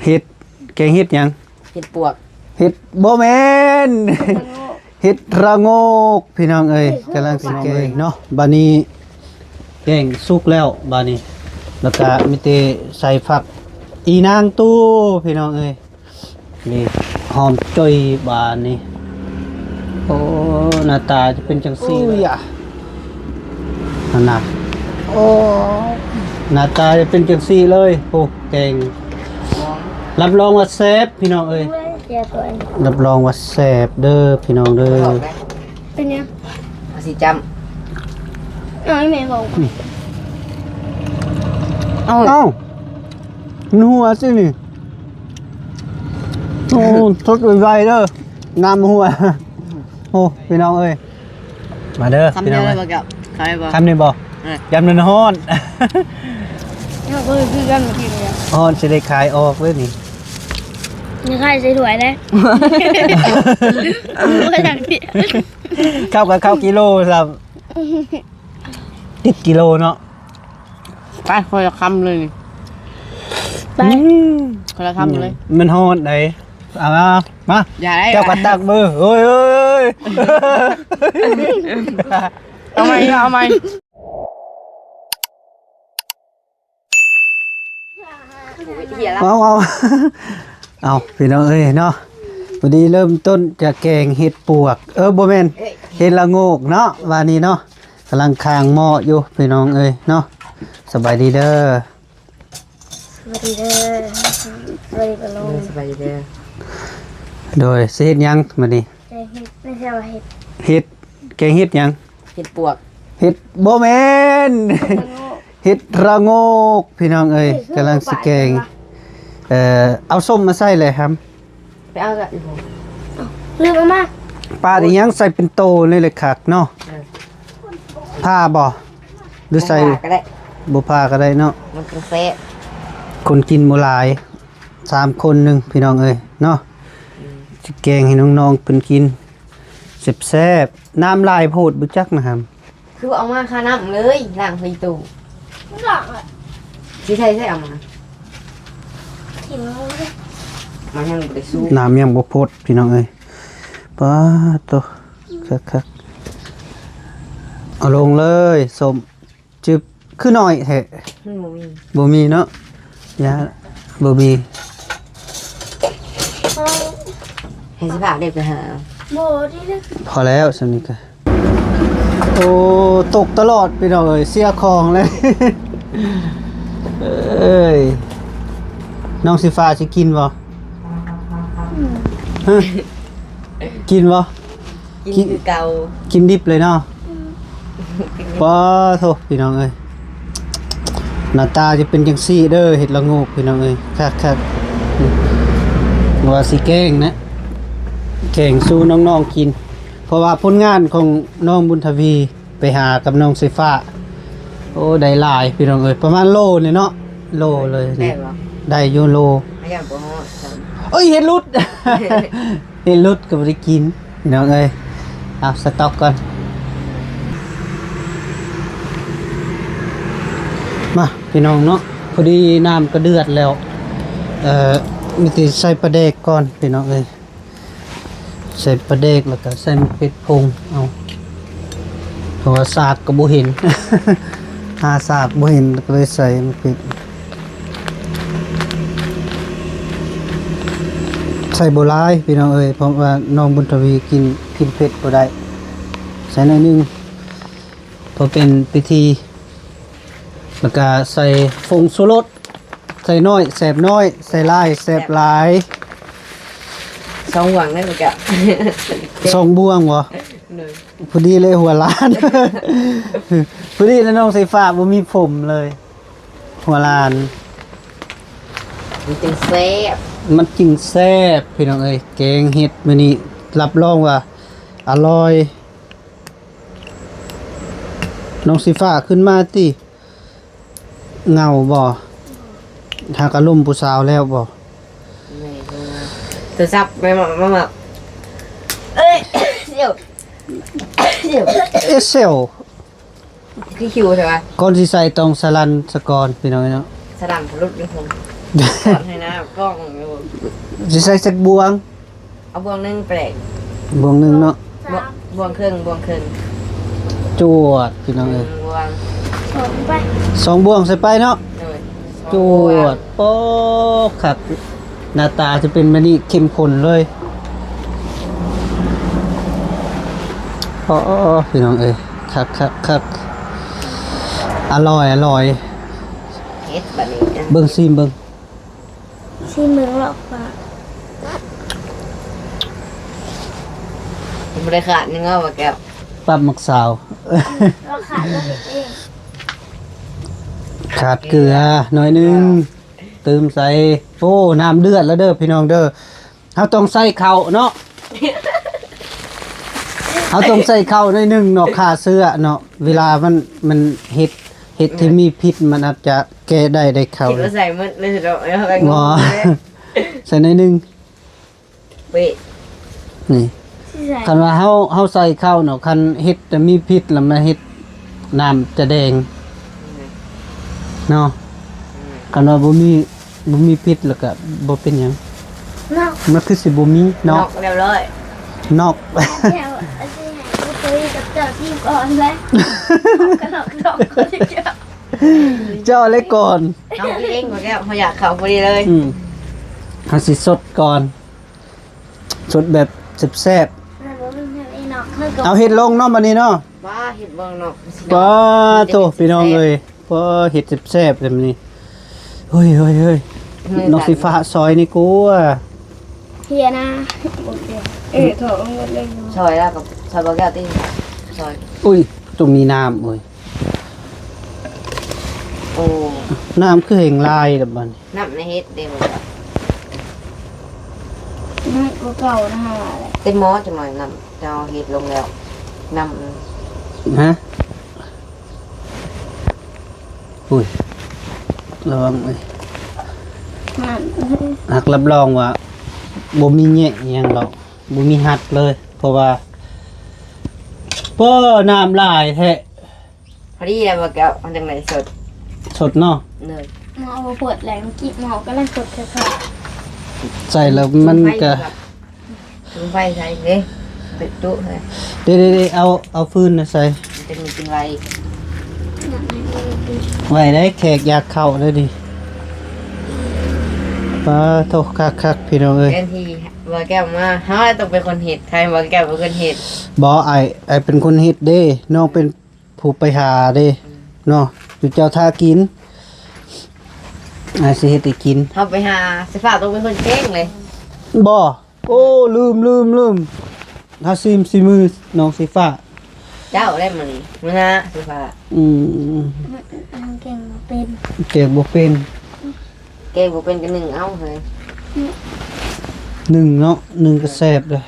เห็ดแกงเห็ดหยัง เห็ดปวก เห็ดบ่แม่นเห็ดระโงกพี่น้องเอ้ยกำลังสิแกงเนาะบานี้แกงสุกแล้วบานี้แล้วก็มีแต่ใส่ผักอีนางตู้พี่น้องเอ้ยนี่หอมจ่อยบานี้โอ้หน้าตาจะเป็นจังซี่เลยนั่นน่ะโอ้หน้าตาจะเป็นจังซี่เลยโอ้แกงรับรองว่าแซ่บพี่น้องเอ้ยรับรองว่าแซ่บเด้อพี่น้องเด้อ เป็นยัง เอาสีจ น้อยแม่บอก ำเอา เอ้านัวสินี่โอ้ทดไวๆเด้อน้ำหัวโอ้พี่น้องเอ้ยมาเด้อ คำ พี่ เดี น้ ย อ ว ง เล เอ้ ย ย บ่กับใครบ่ คำนี้บ่ ยำนันฮ้อน เราก็เลยคือกันมาทีเดียว ฮ้อนสิได้ขายออกเลยนี่ นี่ใครใส่ถ้วยได้ไม่อยากดิ ข้าวกับข้าวกิโลครับ10 กิโลเนาะ ไปคนละคำเลยนี่ ไป คนละคำเลย มันฮ้อนไหนเอามา อย่าได้ เจ้ากระตักมือโอ้ย เอาไหมเอาไหม เอาพี่น้องเอ้ยเนาะวันนี้เริ่มต้นจากแกงเห็ดปวกบ่แม่นเห็ดละโงกเนาะวันนี้เนาะกำลังคางหม้ออยู่พี่น้องเอ้ยเนาะสบายดีเด้อ สวัสดีเด้อสวัสดีปะลง สบายดีเด้อ โดยสิเฮ็ดหยังมื้อนี้ ใจเห็ดไม่ใช่ว่าเห็ด เห็ดแกงเห็ดหยัง เห็ดปวก เห็ดบ่แม่นเห็ดระโงกพี่น้องเอ้ยกำลังสิแกงเอาส้มมาใส่เลยครับ ไปเอากับอีผม ลืมเอามา ปลาอีหยังใส่เป็นโตเลยเลยคักเนาะผ้าบ่หรือใส่ ก็ได้ บ่ผ้าก็ได้เนาะ มันเป็นแซ่บ คนกินบ่หลาย3คนหนึงพี่น้องเอ้ยเนาะสิแกงให้น้องๆเพิ่นกินแซ่บๆน้ำลายโพดบ่จักนะครับ คือเอามาค่าน้ำเลยล้างไฟตู้ หลังอ่ะ สิใช่เอามา ถิ่นมันเลย มันยังบ่ได้สู้ น้ำยังบ่พดพี่น้องเอ้ยป้าโตคักๆเอาลงเลยสมจึบคือน้อยแท้ มันบ่มี บ่มีเนาะยาบ่มี ให้สิพาเด็กไปหา โบที่เล็ก พอแล้วสำนี้ก็โอ้ตกตลอดพี่น้องเอ้ยเสียของเลย เอ้ยน้องสิฟ้าสิกินบ่ฮะกินบ่ กินคือเก่า กินดิบเลยเนาะป้าโทพี่น้องเอ้ยหน้าตาจะเป็นจังซี่เด้อเห็ดละโงกพี่น้องเอ้ยคักๆว่าสิแกงนะแกงสู้น้องๆกิน เพราะว่าผลงานของน้องบุญทวีไปหากับน้องไฟฟ้าโอ้ได้หลายพี่น้องเอ้ยประมาณโลนี่เนาะโลเลย ได้ นี่ บ่ ได้อยู่โล ให้ยังบ่ฮอดซ้ำ เอ้ยเห็ดรุด เห็ดรุดก็บ่ได้กินพี่น้องเอ้ยเอาสต็อกก่อนมาพี่น้องเนาะพอดีน้ำก็เดือดแล้วมีแต่ใส่ปลาแดกก่อนพี่น้องเอ้ยใส่ปลาแดกแล้วก็ใส่มะเขือพงเอาเพราะว่าสากก็บ่เห็น หาสากบ่เห็นก็เลยใส่มะเขือใส่โบรายพี่น้องเอ้ยเพราะว่าน้องบุญทวีกินเผ็ดบ่ได้ใส่หน่อยหนึงเพราะเป็นพิธีแล้วก็ใส่ฟงสุรสใส่น้อยแสบน้อยใส่หลายแสบหลาย สองหวังได้บ่กับ สองบ่วงบ่ เลย พอดีเลยหัวล้าน พอดีแล้วน้องใส่ฟ้าบ่มีผมเลย หัวล้าน มันจังแซ่บ มันจริงแซ่บพี่น้องเอ้ยแกงเห็ดมื้อนี้รับรองว่าอร่อยน้องสีฟ้าขึ้นมาติเงาบ่หากอารมณ์ผู้สาวแล้วบ่ นี่โทรศัพท์ไปมาเอ้ยเดี๋ยว เอเซล พี่คิวใช่ป่ะ ก่อนสิใส่ต้องสลันสะกอนพี่น้องเนาะ สลัมทะลุนิพนธ์ สอนให้นะกล้องอยู่ สิใส่สักบวง เอาบวงหนึงแปลก บวงหนึงเนาะ บวงครึ่งบวงครึ่ง จวดพี่น้องเอ้ย บวง สองไป สองบวงใส่ไปเนาะ เลย จวดโป๊กคักหน้าตาจะเป็นแบบนี้เข้มข้นเลยอ๋อพี่น้องเอ้ยคักอร่อย เฮ็ดแบบนี้นะ เบิ่งซิมเบิ่ง ชิมมึงหรอกป่ะ บริขาดนึงเอาว่าแก้ว ปั๊บมักสาว เราขาดเราเห็นเอง ขาดเกลือหน่อยหนึงเติมใส่โอ้น้ำเดือดแล้วเด้อพี่น้องเด้อเฮาต้องใส่ข้าวเนาะ เฮาต้องใส่ข้าวหน่อยหนึงเนาะฆ่าเชื้อเนาะเวลามันเห็ดที่มีพิษมันอาจจะแก้ได้ข้าว คิดว่าใส่มันเลยสิเราเอาไปง งอ งเลย ใส่หน่อยหนึง เป๊ะ นี่ ที่ใส่ คันว่าเฮาใส่ข้าวเนาะคันเห็ดจะมีพิษแล้วมันเห็ดน้ำจะแดงเนาะคันว่าบ่มีพิษแล้วก็บ่เป็นหยัง นอก มันคือสิบ่มี นอ เนาะ กเรียบร้อย นอก แถวอาจารย์ก็เคยกับเจ้าที่ก่อนแล้วกันหลอกก็จะเจ้า เจ้าเล็กก่อน น้องกินเองว่าแก้วเขาอยากเข้าพอดีเลย เฮาสิสดก่อน สดแบบแซ่บ นั่นว่ามันไอ้นอกคือ ๆ กับ เอาเห็ดลงเนาะบัดนี้เนาะ ว้าเห็ดเบิ่งนอก ป้าโตพี่น้องเอ้ยป้าเห็ดแซ่บๆแบบนี้เฮ้ยนกสีฟ้าซอยนี่กูอ่ะ เฮียนะโอเคโถหมดเลย ซอยแล้วกับซอยบ่แก้วตีซอย อุ้ยตรงมีน้ำเอ้ย โอ้ น้ำคือแห่งลายแบบบัดนี้ น้ำในเฮ็ดเด้บ่จ้ะ นั่นก็เก่านะฮะ เต็มหม้อจังหน่อยน้ำจะเอาเฮ็ดลงแล้วน้ำ ฮะอุ้ยระวังเอ้ย นั่น หักรับรองว่าบ่มีแยะอิหยังหรอกบ่มีหัดเลย เพราะว่าป้อน้ำลายแท้ พอดีแล้วบ่แก้วมันจังไดสด สดเนาะ เลย หมอปวดแรงกิ๊บหมอก็เลยปวดแค่ค่ะ ใส่แล้วมันก็ ลงไปใส่เด้เป็ดตุเลย เดี๋ยวๆเอาฟืนน่ะใส่ มันจะมีกินไว ไว้ได้แขกอยากเข้าเลยดิปาโทคักพี่น้องเอ้ย แทนที่บ่แก้วมาเฮาต้องเป็นคนเฮ็ดใครบ่แก้วเป็นคนเฮ็ด บ่ไอเป็นคนเฮ็ดเด้น้องเป็นผู้ไปหาเด้เนาะอยู่เจ้าท่ากินไอสิเฮ็ดให้กิน เฮาไปหาสิฟ้าต้องเป็นคนเก่งเลย บ่โอ้ลืมถ้าซิมือน้องสีฟ้า เจ้าได้มื้อนี้มื้อนะสิฟ้า อืม เก่งเป็น เก็บบ่เป็น เก่งบ่เป็นก็หนึ่งเอาเฮ้ย หนึ่งเนาะหนึ่งก็แซ่บเลย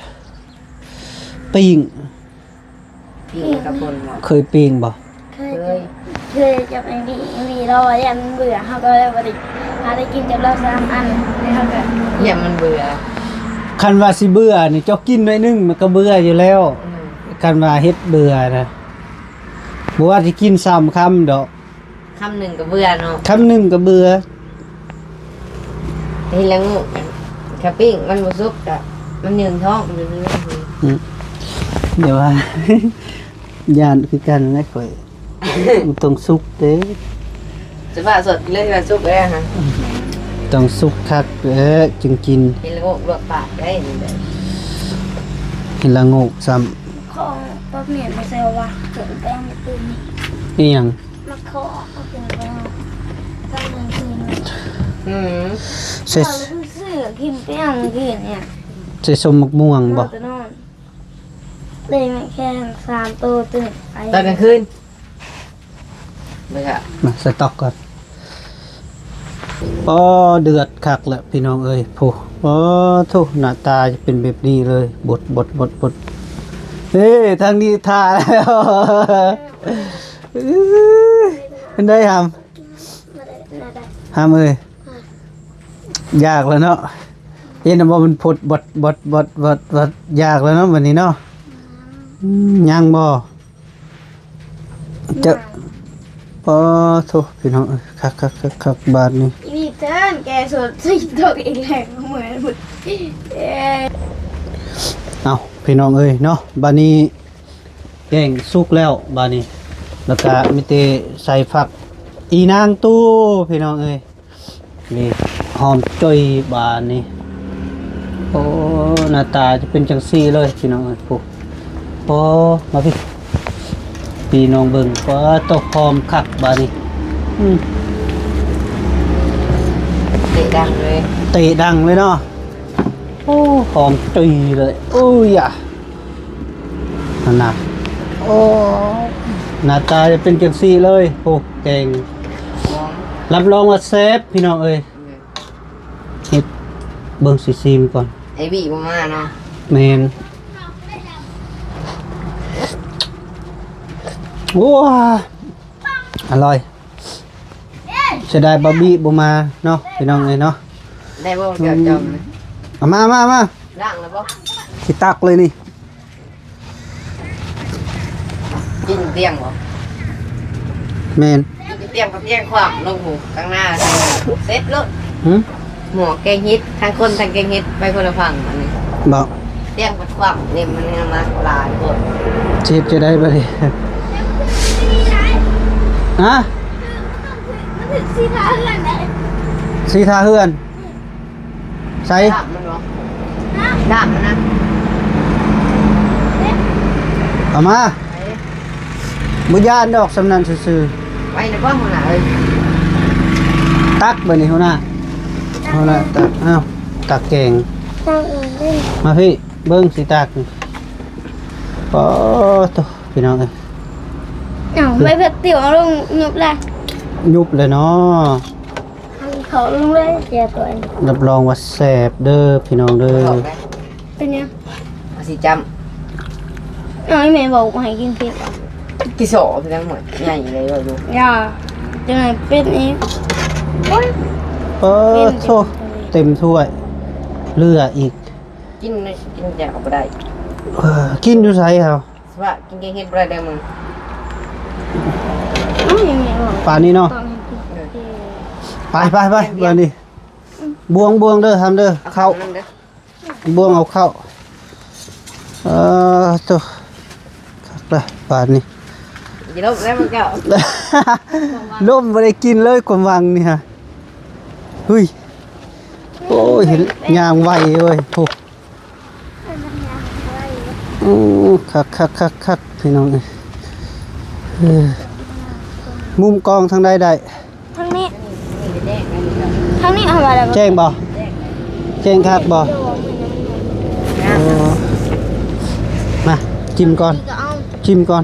ปิ้ง พี่กับคนเนาะ เคยปิ้งบ่ เคยจะไปมีรอยันเบื่อเขาก็เลยบริหาได้กินจากเรา3 อันแล้วเขาก็ อย่ามันเบื่อ คันว่าสิเบื่อนี่เจ้ากินหน่อยนึงมันก็เบื่ออยู่แล้ว คันว่าเฮ็ดเบื่อนะบ่ว่าสิกิน3คำดอก คำหนึ่งก็เบื่อเนาะ คำหนึงก็เบื่อ เฮ็ดแล้วงูแค่ปิ้งมันบ่สุกก็มันยืนท้องอยู่นี่ เดี๋ยวว่า ย่านคือกันนะข่อย มันต้องสุกเด้ สิฟ้าสดเลยว่าสุกเลยฮะ ต้องสุกคักเด้จึงกิน เฮ็ดแล้วงูลวกปากได้นี่แหละ เห็นละโงกซ้ำ ของป้าเมียนมาเซลว่าเกิดแป้งตื่น อีหยัง มาขอเอาเกิดแป้งตั้งเงินคืน อืม ใส่ เราเพิ่งซื้อกินแป้งคืนเนี่ย ใส่สมมักม่วงบ่ จะนอนเลยแค่3 ตัวตื่นไป ตอนกลางคืนเบื่อ มาสต็อกก่อนอ๋อเดือดคักแหละพี่น้องเอ้ยโผอ๋อโธ่หน้าตาจะเป็นแบบนี้เลยบดเฮ้ยทางนี้ทาแล้วเป็นได้หำเอ้ยยากแล้วเนาะเห็นว่ามันพดบดยากแล้วเนาะวันนี้เนาะยังบ่จะโอ้โธ่พี่น้องเอ้ยคักบาทนี่ อีวี เชิญแกสุดสิตกอีกแล้วเหมือนหมดเอาพี่น้องเอ้ยเนาะบานี้แกงสุกแล้วบานี้แล้วก็มีแต่ใส่ผักอีนางตู้พี่น้องเอ้ยนี่หอมจ่อยบานี้โอ้หน้าตาจะเป็นจังซี่เลยพี่น้องเอ้ยปุ๊บโอ้มาพี่น้องเบิ่งว่าตกหอมคักบานี้เตะดังเลย เตะดังเลยเนาะโอ้หอมจุยเลยโอ้ยอ่ะนั่นนะโอ้หน้าตาจะเป็นจังซี่เลยโอ้เก่ง มอง รับรองว่าเซฟพี่น้องเอ้ยเฮ็ดเบิ่งสิซีมก่อน ไอ้บีบ่มาเนาะ แมนว้าอร่อยเสียดายบะบี้บ่มาเนาะพี่น้องเอ้ยเนาะ ได้บ่เกี่ยวจอมเลย เอามา ร่างแล้วบ่ สิตักเลยนี่ กินเตียงบ่ แมน กินเตียงกับเตียงความลงหูข้างหน้าเซ็ตรถ หึ หมอแกงฮิตทั้งคนทั้งแกงฮิตไปคนละฝั่งอันนี้ บอก เตียงกับความนี่มันมาหลายคน เจ็บจะได้บ่ดิฮะ มันถึงสีทาเหือนไหน สีทาเฮือนใส่ ดาบมันบ่ดาบมันนะ เอามาบ่ย่านดอกสำนันซื่อ ไปในบ้านคนไหนเอ้ย ๆตักบัดนี้หัวหน้าตักอ้าวตักแกง ทางอื่นเล่น มาพี่เบิ้งสิตักโอ้ตัวพี่น้องเอ้ย ไม่เผ็ดติ๋วลงยุบเลย ยุบเลยเนาะ เขาลงเลยเจียตัวเอง รับรองว่าแซ่บเด้อพี่น้องเด้อ บอกได้ เป็นยัง มาสิจ น้อยแม่บอกว่าให้กินเผ็ด ำกี่โสพี่ทั้งหมดใหญ่เลยว่าอยู่ อย่าจะไหนเป็นเองโอ้ย โธ่เต็มถ้วยเหลืออีก กินแจกบ่ได้ กินอยู่ไสครับ สว่ากินแกงเฮ็ดบ่ได้เด้อมึง น้อยแม่บอก ป่านนี้เนาะ ต้องให้กินเผ็ด ไปบัดนี้บวงเด้อทำเด้อเข้า นั่นเด้อบ วงเอาเข้าตัวคักเลยป่านนี้ อย่าลบแล้วมันก็ ล่มไม่ได้กินเลยความหวังนี่ฮะเฮ้ยโอ้ยเห็นยางไวเลยโอ้คักพี่น้องเอ้ยมุมกองทางใดได้ ทางนี้ นี่แดงนี่ก็ ทางนี้เอาอะไรบ้าง แจ้งบ่แจ้งคักบ่โอ้มาจิ้มก่อน ก็เอา จิ้มก่อน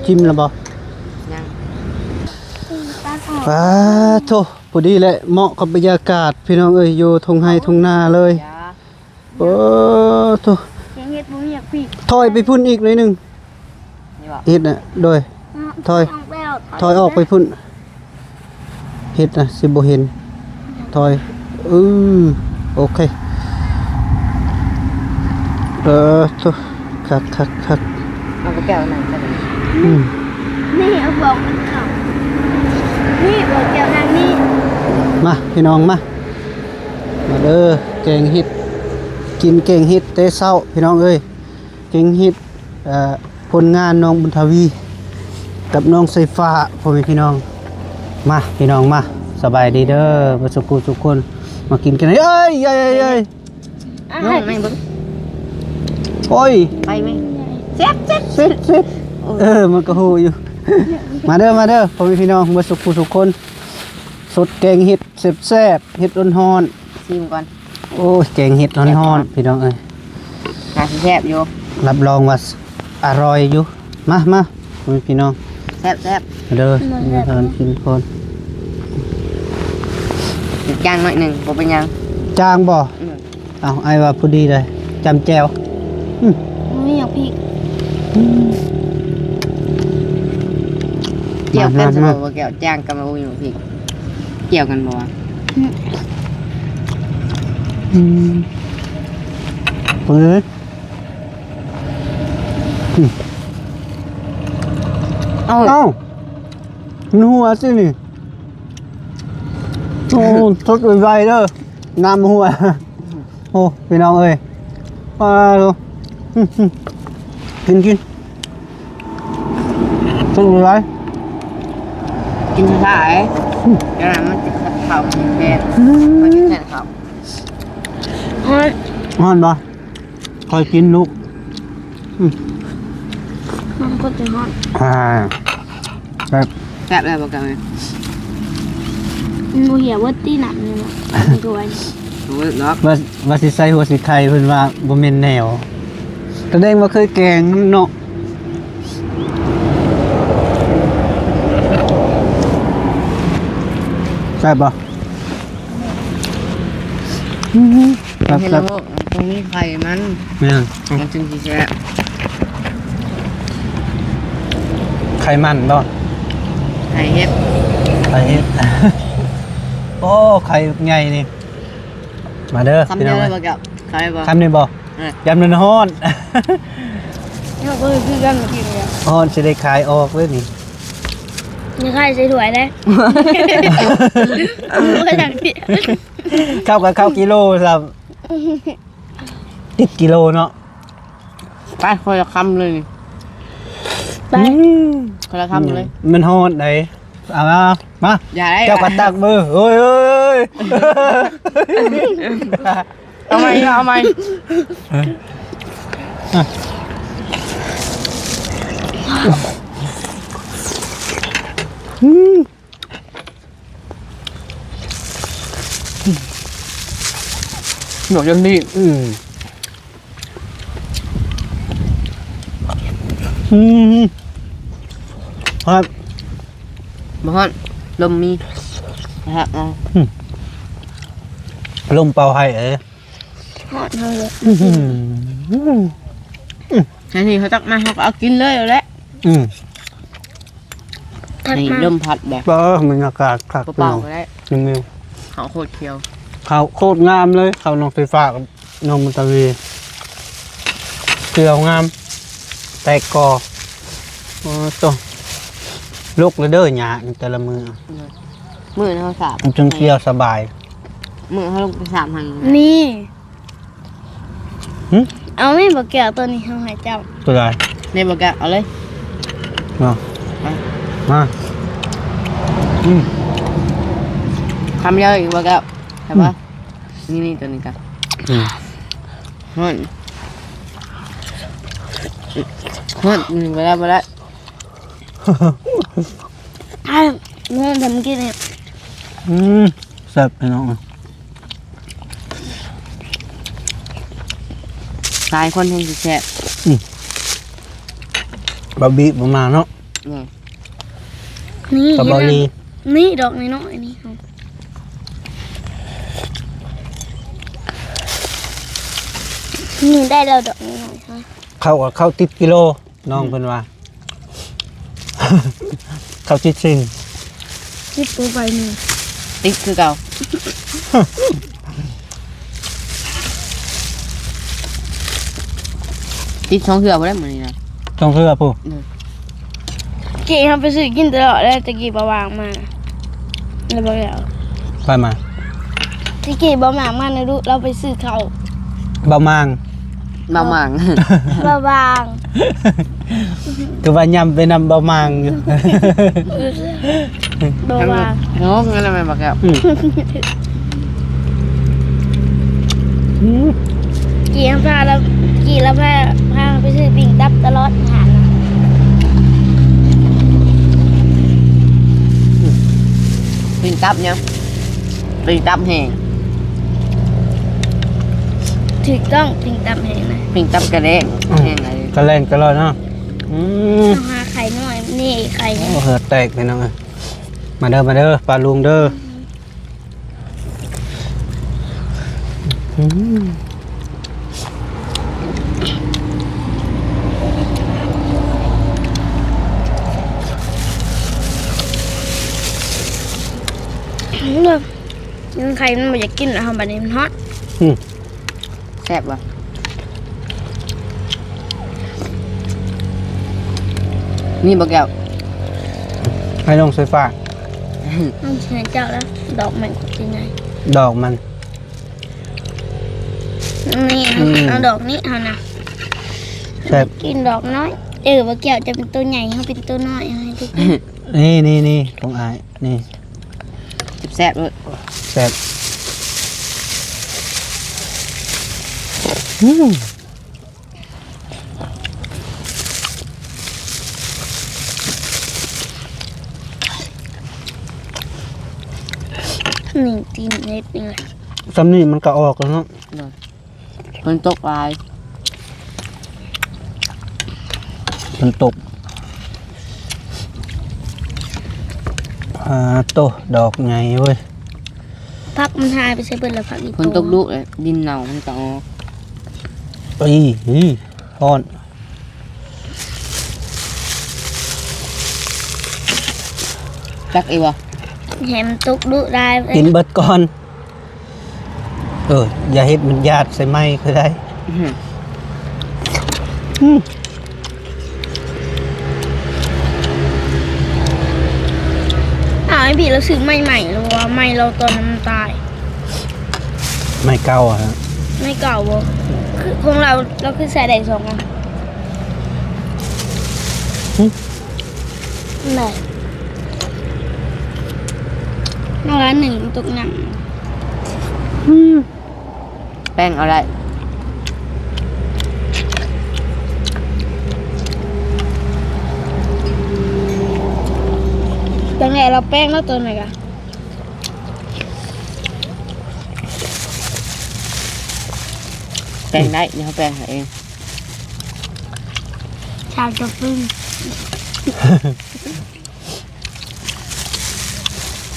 จิ้มแล้วบ่ ยัง ตาขาว ป้าโถพอดีแหละเหมาะกับบรรยากาศพี่น้องเอ้ยอยู่ทงไฮทงนาเลย ยา โอ้โถ ยังเฮ็ดบ่อยากปีก ถอยไปพุ่นอีกหน่อยหนึง นี่บ่ เฮ็ดน่ะโดย ถอย ถอยออกไปพุ่นเฮ็ดน่ะสิบ่เห็นถอยโอเคโถคัก เอาไปแก้วนั่นซะเลย นี่เอาบอกมันเขานี่บอกแก้วนั้นนี่ มาพี่น้องมาเด้อแกงเฮ็ดกินแกงเฮ็ดแต่เช้าพี่น้องเอ้ยแกงเฮ็ดผลงานน้องบุญทวี กับน้องไฟฟ้าพ่อแม่พี่น้องมาพี่น้องมาสบายดีเด้อบ่สุขทุกคนมากินกันเอ้ยน้องแม่งเบิ่ง โอ้ย ไปไหมเจ็บ เสร็จมันก็ฮู้อยู่ มาเด้อพ่อแม่พี่น้องบ่สุขทุกคนสดแกงเห็ดแซ่บๆเห็ดร้อน ชิมก่อน ๆโอ้ยแกงเห็ดร้อนๆพี่น้องเอ้ย หาสิแซ่บอยู่ รับรองว่าอร่อยอยู่มาพ่อแม่พี่น้อง แซ่บ มาเด้อมาทานกินคน อีกอย่างหน่อยหนึงบ่เป็นหยัง จางบ่เอาไอ้ว่าพอดีเลยจำแจว ไม่อยากปีก เกี่ยวกันสิบ่เกี่ยวจ้างกันมาอยู่พี่เกี่ยวกันบ่วะ เปิดเอ้าเอ้ามันหัวสินี่ โอ้สดไวๆเด้อน้ำหัวโอ้พี่น้องเอ้ยมาดูกินสดไว กินช้าๆแล้วมันจะข้าวมันแพงมันจะแข็งข้าว ฮอน ฮ้อนบ่คอยกินลูก มันก็จะฮอน แบบ แซ่บเลยบอกกันไหม หนูเหี่ยวว่าตีหนักนี่แหละตัว โอ้ยล็อก ว่าสิใส่หัวสิไข่เพิ่นว่าบ่แม่นแนวแสดงว่าเคยแกงเนาะใช่บ่ครับ เห็น ค แล้ รั ว บ ตรงนี้ไข่มัน แม่น มันจึงจะแซ่บ ไข่มันบ่ ไข่เห็ด ไข่เฮ็ด โอ้ไข่ใหญ่นี่มาเด้อ คำ พี่ เดี น้ ย อ ว ง เลยบอกกับไข่บอก คำนี้บ่ยำมันฮ้อน เราก็คือกันมากินเลย ฮ้อนสิได้ขายออกเลยนี่ นี่ใครใส่ถ้วยได้ก็อย่างที่ เข้ากับข้าวกิโลครับ10กิโลเนาะ ไปคนละคำเลยนี่ ไป คนละคำเลย มันฮ้อนได้เอามา อย่าได้ เจ้ากระตักมือโอ้ย เอาไหมเอาไหม หนวดยังดี ครับ มาฮอนลมมีนะครับเอา ลมเป่าให้เอ้ย ฮอนทั้งเลย ทีนี้เขาตักมาเขาก็เอากินเลยเอาละ ทัก นี่ มา ลมพัดแบบ เปล่ามันอากาศคัก เปล่าๆก็ได้ หนึ่งมิว เขาโคตรเคียว เขาโคตรงามเลยเขานองไฟฟ้ากับนองมุตะวีเกลียวงามแตกกอโอ้ตัวลูกเลยเด้อหยาแต่ละมือ มือเขาสาบ จึงเกลียวสบาย มือเขาลงไปสามหัน นี่ หึ เอาไม่บอกแก้วตัวนี้เขาหายเจ้า ตัวใด เนี่ยบอกกันเอาเลย เนาะ ไป มาอืม คำเดียวอีกบอกกันใช่ปะนี่ตัวนี้กัน อืม ฮอนฮอนไปแล้วไปแล้ว อ้าวนู่นทำกินเนี่ย แซ่บพี่น้อง ตายคนแห่งสิแซ่บบ ะบี้ประมาณเนาะ นี่ กับบะลี นี่ดอกนี่น้อยนี่เอานี่ได้แล้วดอกนี้หน่อยค่ะ เข้ากับเข้าติดกิโลน้องเพิ่นว่า เข้าติดสิ่ง ที่ปูไปนี่ ติ๊กคือเก่าติ๊กช่องเหือไปได้เหมือนนี้นะ ต้องเพื่อผู้ เกี่เขาไปซื้อกินตลอดแล้วตะกี้บะวางมาแล้วบอกแล้ว ไปมา ตะกี้บะวางมานะลูกเราไปซื้อเขา บะมาง มาหมัง บะวาง คือว่ายำไปนำบะมางอยู่ บะวาง โน้งั้นทำไมบอกกัน กี่พาแล้วกี่แล้วพาไปซื้อปิ่งดับตลอดหานะ ปิ่งตับเนี่ยปิ่งตับแห้ง ถูกต้องปิ่งดับเองนะ ปิ่งตับกระเด้งแห้งอะไร ก็เล่นก็เลยเนาะ ต้องหาไข่หน่อยนี่ไข่ โอ้เหือดแตกไปน้องเอ้ยมาเด้อมาเด้อปลาลุงเด้อยังไข่มันไม่อยากกินแล้วทำแบบนี้มันฮอต แซ่บว่ะนี่บอกแก้ว ให้ลงไฟฟ้า ใ ต้องเชิญเจ้าแล้วดอกมันที่ไหน ดอกมัน นี่เอาดอกนี้เอานะ แซ่บ กินดอกน้อยว่าแก้วจะเป็นตัวใหญ่เขาเป็นตัวน้อยให้ทุกคน นี่ของอายนี่ แซ่บเลย แซ่บนี่ตีนเล็ดนี่แหละ สำนี่มันก็ออกแล้วเนาะ คนตกลาย มันตกโตดอกไงเว้ย พักมันหายไปใช้เบิดแล้วพักอีก คนตกดุเลยดินเน่ามันก็ออก ฮ้อน จักอีวะ แหมตกดุได้ กินเบิดก่อนอย่าเฮ็ดมันญาติใส่ไม้คือได้อืม ไอ้พี่เราซื้อใหม่ๆหรือว่าใหม่เราตอนมันตาย ไม้เก่าฮะ ไม่เก่าบ่คือของเราคือใส่ได้2อันไหนนอกจากหนึ่งตกหนัง แป้งเอาไร ตอนไหนเราแป้งแล้วตัวไหนกัน แป้งได้เดี๋ยวเขาแป้งให้เอง ชาจะพึ่ง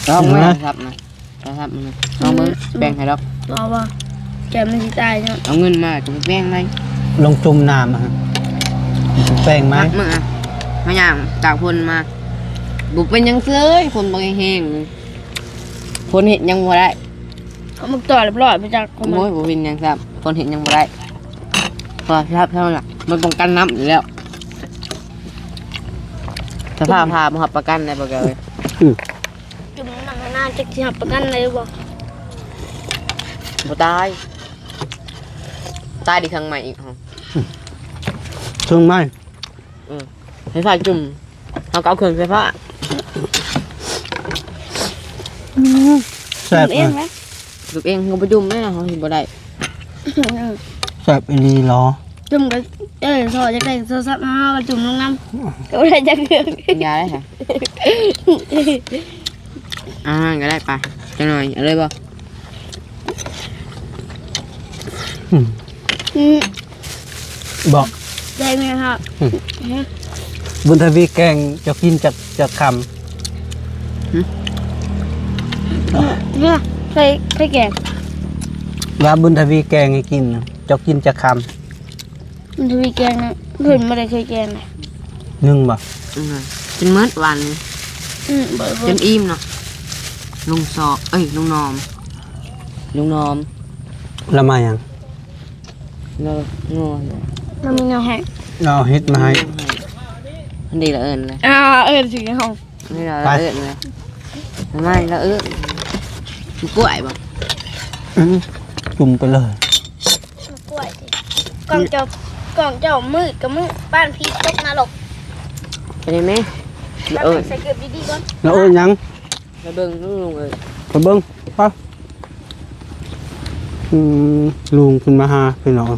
ลองไหมครับนะครับลองมือแป้งให้ดอก รอว่าแกมันจะตายเนาะ เอาเงินมาจะแป้งไหม ลงจุ่มน้ำฮะแป้งไหม มักมึงอ่ะมาอย่างจากพนมาบุกเป็นยังเซ้ยคนบางแห้งคนเห็นยังบ่ได้ เขามึกต่อเรียบร้อยไปจากคน โอ้ยบุเป็นยังครับคนเห็นยังบ่ได้พอครับเท่านั้นมันป้องกันน้ำอยู่แล้วสภาพพามาหับประกันได้ปะเกย จุ่มหนังหน้าจะหับประกันเลยบอก บ่ตายตายดีครั้งใหม่อีกครับ ช่วงไม้ ไฟฟ้าจุ่มเอาเกาเครื่องไฟฟ้า แซ่บ เองไหม ลูกเองเขาไปจุ่มไหมนะเขาเห็นบ่ได้ แซ่บอีนีรอ จุ่มกันถอดจากไหนโทรศัพท์มาจุ่มลงน้ำก็ได้จากเครื่อง กินยาได้ค่ะก็ได้ไปจังหน่อยเอาเลยบ่ บอก ได้ไหมครับ บุญทวีแกงจะกินจากค เนี่ยใครแก่ ำว่าบุญทวีแกงให้กินจะกินจากค มันจะมีแกงนะเพื่อนไม่ได้เคยแกงเลย ำนึ่งบ่ เป็นมื้อวัน บ่อย จนอิ่มเนาะลุงซอลุงนอมแล้วมาอย่าง แล้วงอ ๆมันมีเงาแห้ง เราเอาเฮ็ดมาให้ มันดีละเอิญเลย ถึงในห้อง นี่ละเอิญเลยไม่ละเอิญมันกล้วยบ่ จุ่มไปเลย กล้วยสิกล่องเจ้ามืดกับมืดบ้านพี่ตกนรก ไปได้ไหม แล้ว เอิญ ใส่เกือบดีๆก่อน แล้วยัง แล้วเบิ่งลุงเอิญ ไปเบิ้งไปลุงขึ้นมาหาพี่น้อง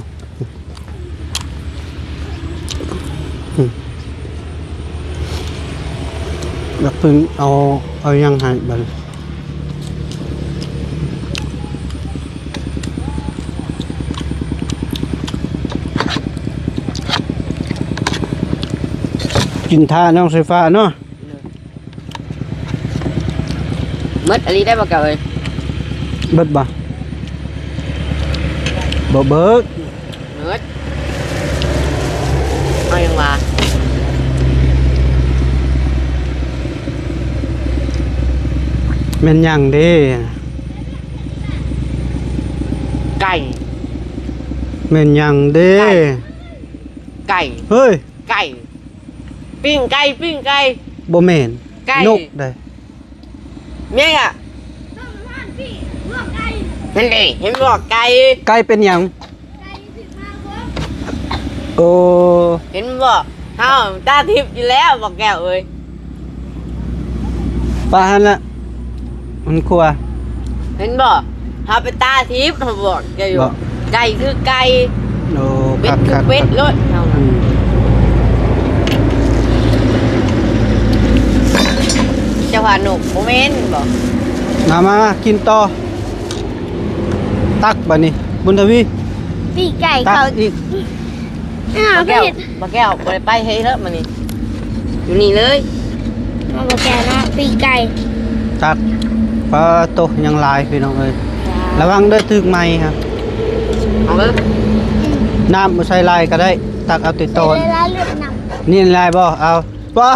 แล้วเพิ่งเอายังให้บัดกินท่าน้องไฟฟ้าเนาะ มัดอันนี้ได้ปะเกย เบิดบ่เบิด มัดเอายังว่า แม่นยังเด้ ไก่ แม่นยังเด้ ไก่ เฮ้ย ไก่ปิ้งไก่ บ่แม่น ไก่ นกได้ เมียอ่ะนั่นดิเห็นบอกไก่ ไก่เป็นหยังโอ้ เห็นบอกเฮาตาทิพย์อยู่แล้วบอกแก้วเอ้ย ปลาหันละมันกลัว เห็นบอกเฮาเป็นตาทิพย์เขาบอกแกอยู่ บอก ไก่คือไก่ โอ้ เป็ ค ด รับ คื ค อ รับ เป็ดรถเฮา อืม จะผ่านหนุกโมเมนต์บอก มากินต่อตักบัดนี้บุญทวี ปีไก่ ตัก เขา อีก บอกแก้วบอกแก้วไปให้เถอะมานี่อยู่นี่เลย มาบอกแกเนาะปีไก่ ตักปลาโตยังลายพี่น้องเอ้ยระวังเด้อถึกไม้ครับ เอาเลย น้ำมาใส่ลายก็ได้ ตักเอาติด ต ต้น ได้แล้วเลือดนำ นี่ลายบ่เอาว้า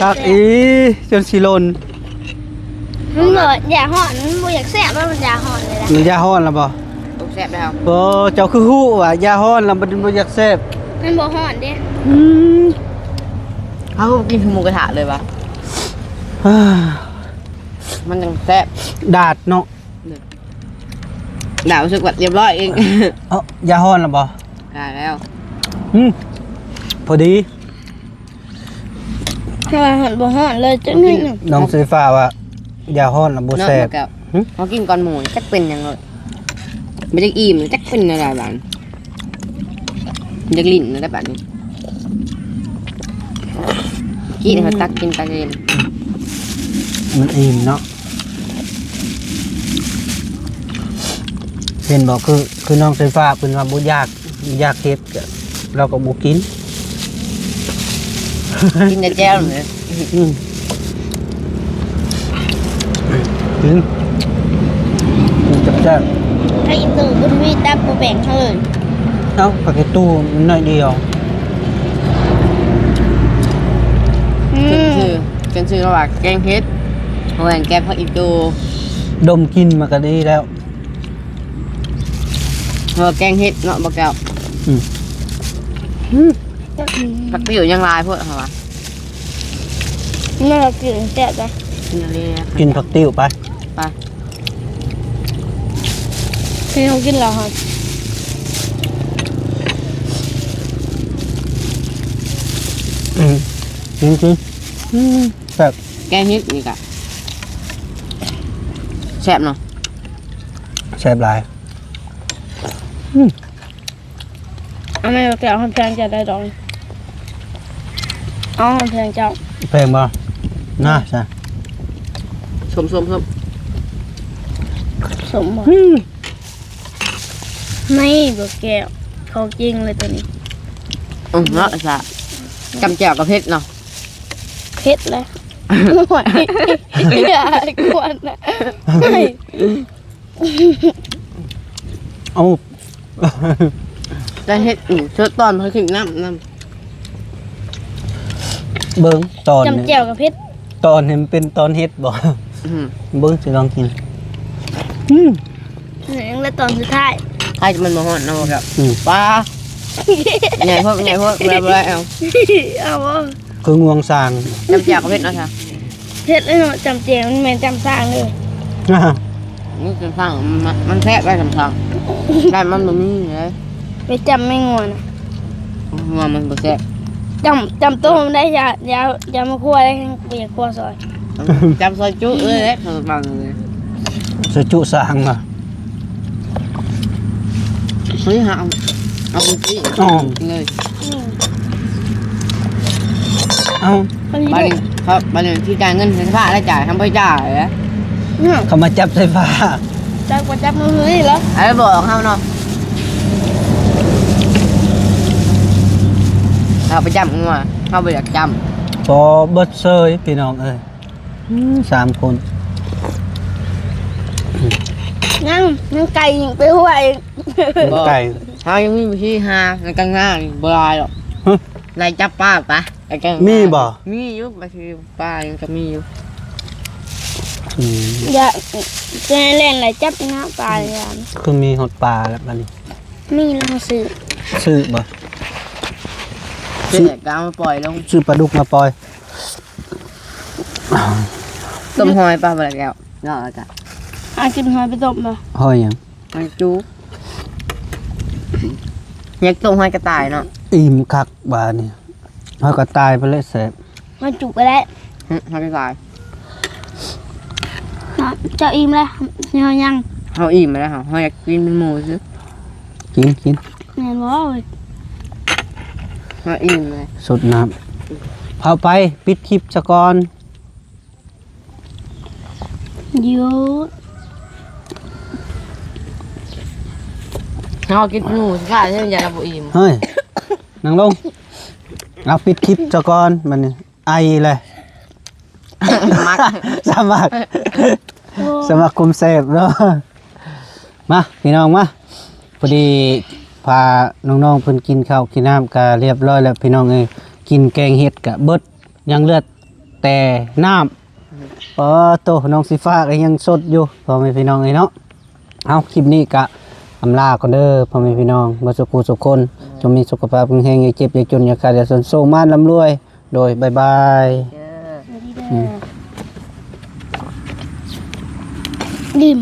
ตักอีจนสิหลน มันเหมือนอย่าห่อนมันบ่อยากแสบว่ามันอย่าห่อนเลยนะ หรือยาฮ้อนแล้วบ่ ตกแซ่บแล้ว โอ้เจ้าคือฮู้ว่ายาฮ้อนแล้วมันบ่อยากแซ่บ มันบ่ห่อนเด้ เขากินหมูกระทะเลยปะ อ่า มันยังแซ่บ ดาดเนาะ ดาวรู้สึกว่าเรียบร้อยเอง เอ้ายาฮ้อนแล้วบ่ ได้แล้ว พอดี ถ้าว่าห่อนบ่ห่อนเลยจังนิดหนึง น้องสีฟ้าว่ายาฮ้อนแล้วบ่ เนาะ แซ่บ แก้วเขากินก่อนหมูจักเป็นยังเลยไม่จักอิ่มจักเป็นอะไรบ้างจักลิ้นอะไรแบบนี้กินเขาตักกินตะเกียน มันอิ่มเนาะเห็นบอกคือน้องไฟฟ้าเป็นว่าบุยากเฮ็ดก็เราก็บุกิน กินแต่แจ้วเลย อืมกินจับจ้า ถ้าอีตู่บุญวิตักบ่แบ่งเขาเลย เอ้าปากกตู้มันน้อยเดียว เป็นชื่อระหว่างแกงเฮ็ดระหว่างแกงผักอีตู ดมกินมาก็ดีแล้ว แกงเฮ็ดเนาะบอกแก้ว อืม ผักติ้วยังลายพวกเหรอวะ น่ากินแซ่บจ้ะ นี่เลย กินผักติ้วไป ไป พี่น้องกินแล้วค่ะ กินแบบ แกงเฮ็ดนี่กะแซ่บเนาะ แซ่บหลาย เอาแม่บอกแกเอาแพงจะได้ดองเอาแพงเจ้า แพงบ่น่าใช่ ส้ม สมบ่ไม่บอกแกเขาจริงเลยตัวนี้ เนาะจ้ะจำแจ่วกับเผ็ดเนาะ เผ็ดเลยหวยอย่ากวนนะ เอา แต่เฮ็ดเชิดตอนเขาถึงน้ำ เบิ้งตอน จำแจ่วกับเผ็ด ตอนเห็นเป็นตอนเฮ็ดบ่ เบิ้งสิลองกิน ยังและตอนสุดท้าย ใครจะมันมาห่อนเนาะครับ อืม ปลาใหญ่พวกแบบเอา เอาวะ คืองวงสร้าง จำแจ่วกับเผ็ดเนาะค่ะ เผ็ดเลยเนาะจำแจ่วมันแม่นจำสร้างเลย นี่คือฟังมันแซ่บได้สำคัญได้มันบ่มีเลย ไปจำไม่งวนนะ ว่ามันบ่แซ่บ จำตัวมันได้อย่ามาคั่วได้เบียร์คั่วซอย จำซอยจุเลยเขาฟังเลย สจุสร้างมา เฮ้ยหาเอาคุณพี่เลย เอา พอดี บ้าน เลย นี้ครับบ้านนี้ที่จ่ายเงินเสียค่าได้จ่ายทำไปจ่ายเหรอ เขามาจับไฟฟ้า จับกว่าจับมือเฮ้ยแล้ว ไอ้บอกเขาเนาะเราไปจำงัวเขาไปอยากจ พอเบิดเซยพี่น้องเอ้ย3 คน นั่งไก่ยิงไปหัวเอง ำ ไก่ เขายังมีวิธีหาในกลางหน้าบลายหรอกไล่จับป้าปะไอ้กลาง มีบ่ มีอยู่บางทีป้ายังจะมีอยู่ อืม อย่าจะเล่นอะไรจับหน้าปลาอย่าง คือมีหดปลาแล้วบัดนี้ มีแล้วซื้อ ซื้อบ่ เจ๊กเอามาปล่อยลง ซื้อปลาดุกมาปล่อย ต้มหอยปลาบะแก้วเนาะจ้ะ กินหอยไปต้มบ่ หอยหยัง หอยจุ๊กอยากต้มหอยกระต่ายเนาะ อิ่มคักบาดนี่หอยก็ตายไปเลยแซ่บ มันจุกไปแล้ว หอยกระต่าย เจ้าอิ่มแล้วยัง เขาอิ่มไปแล้วค่ะเขาอยากกินเป็นหมูซื้อ กิน แม่นบ่เว้ย เขาอิ่มเลย สดน้ำเอาไปปิดคลิปซะก่อน หยุด เขากินหมูสิค่ะใช่ไหมยาระบุอิ่ม เฮ้ย นั่งลง เอาปิดคลิปซะก่อนมันนี่ไอเลย มัก สมัครสมัครคุมเสพเนาะมาพี่น้องมาพอดีพาน้องๆเพิ่นกินข้าวกินน้ำก็เรียบร้อยแล้วพี่น้องเอ้ยกินแกงเห็ดกะเบิดยังเลือดแต่น้ำโตน้องสีฟ้าก็ยังสดอยู่พ่อแม่พี่น้องเอ้ยเนาะเอาคลิปนี้กะอำลาก่อนเด้อพ่อแม่พี่น้องบ่สุขสุขคนจงมีสุขภาพแข็งแรงอย่าเจ็บอย่าจนอย่าขาดอย่าสนโซมานร่ำรวย โดยบ๊ายบาย ดิ่ม